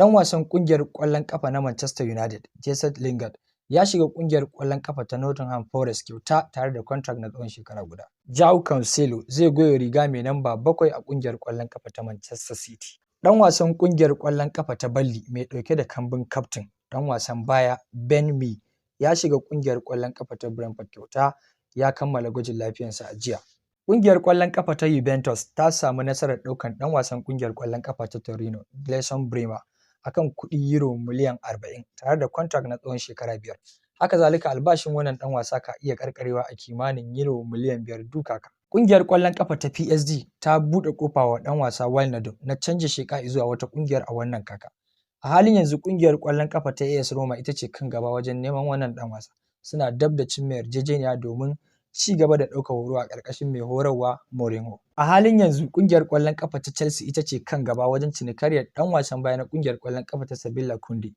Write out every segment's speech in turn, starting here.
Ɗan wasan ƙungiyar ƙwallon ƙafa na Manchester United, Jesse Lingard, ya shiga ƙungiyar ƙwallon ƙafa ta Nottingham Forest kyauta tare da contract na tsawon shekara guda. Joao Cancelo zai goya riga mai namba 7 a ƙungiyar ƙwallon ƙafa ta Manchester City. Ɗan wasan ƙungiyar ƙwallon ƙafa ta Burnley mai ɗauke da kambun kaftin, ɗan wasan baya Ben Mee, ya shiga ƙungiyar ƙwallon ƙafa ta Brentford kyauta ya kammala gwajin lafiyarsa a jiya. Ƙungiyar ƙwallon ƙafa ta Juventus ta samu nasarar ɗaukar ɗan wasan ƙungiyar ƙwallon ƙafa ta Torino, Gleison Bremer, akan kuɗi euro miliyan 40 tare da contract na tsawon shekara 5. Haka zalika albashin wannan ɗan wasa ka iya ƙarƙarewa a kimanin euro miliyan 5 duk kaka. Ƙungiyar ƙwallon ƙafa ta PSG ta buɗe ƙofa wa ɗan wasa Wijnaldum na canja sheƙa zuwa wata ƙungiyar a wannan kaka. A halin yanzu ƙungiyar ƙwallon ƙafa ta AS Roma ita ce kan gaba wajen neman wannan ɗan wasa. Suna dab da cimma yarjejeniya domin ci gaba da ɗaukar horo a ƙarƙashin mai horarwa Mourinho. A halin yanzu ƙungiyar ƙwallon ƙafa ta Chelsea ita ce kan gaba wajen cinikayyar ɗan wasan baya na ƙungiyar ƙwallon ƙafa ta Sevilla Koundé.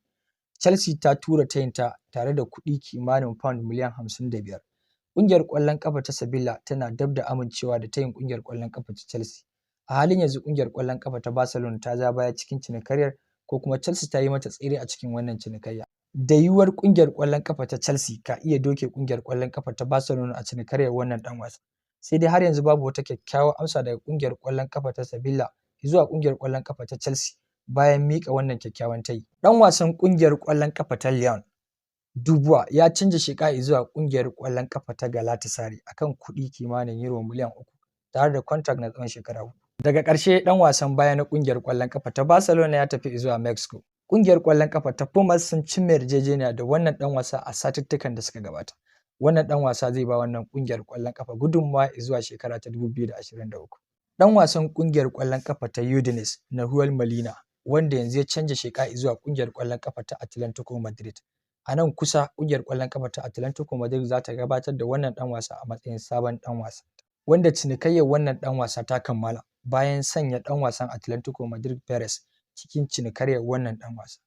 Chelsea ta tura tayinta tare da kuɗi kimanin pound miliyan 55. Ƙungiyar ƙwallon ƙafa ta Sevilla tana dab da amincewa da tayin ƙungiyar ƙwallon ƙafa ta Chelsea. A halin yanzu ƙungiyar ƙwallon ƙafa ta Barcelona ta ja baya cikin cinikayyar, ko kuma Chelsea ta yi mata tsere a cikin wannan cinikayya. Da yiwuwar ƙungiyar ƙwallon ƙafa ta Chelsea ka iya doke ƙungiyar ƙwallon ƙafa ta Barcelona a cinikayyar wannan ɗan wasa. Sai dai har yanzu babu wata kyakkyawar amsa daga ƙungiyar ƙwallon ƙafa ta Sevilla zuwa ƙungiyar ƙwallon ƙafa ta Chelsea bayan miƙa wannan kyakkyawan tayi. Ɗan wasan ƙungiyar ƙwallon ƙafa ta Lyon, Dubois, ya canja sheƙa zuwa ƙungiyar ƙwallon ƙafa ta Galatasaray akan kuɗi kimanin euro miliyan 3 tare da contract na tsawon shekara 4. Daga ƙarshe ɗan wasan baya na ƙungiyar ƙwallon ƙafa ta Barcelona ya tafi zuwa Mexico. Ƙungiyar ƙwallon ƙafa ta Pumas sun cimma yarjejeniya da wannan ɗan wasa a satuttukan da suka gabata. Wannan ɗan wasa zai ba wannan ƙungiyar ƙwallon ƙafa gudunmawa zuwa shekara ta 2023. Ɗan wasan ƙungiyar ƙwallon ƙafa ta Udinese, Nahuel Molina, wanda yanzu ya canja sheƙa zuwa ƙungiyar ƙwallon ƙafa ta Atlético Madrid. A nan kusa ƙungiyar ƙwallon ƙafa ta Atlético Madrid za ta gabatar da wannan ɗan wasa a matsayin sabon ɗan wasa, wanda cinikayyar wannan ɗan wasa ta kammala bayan sanya ɗan wasan Atlético Madrid Perez cikin cinikayyar wannan ɗan wasa.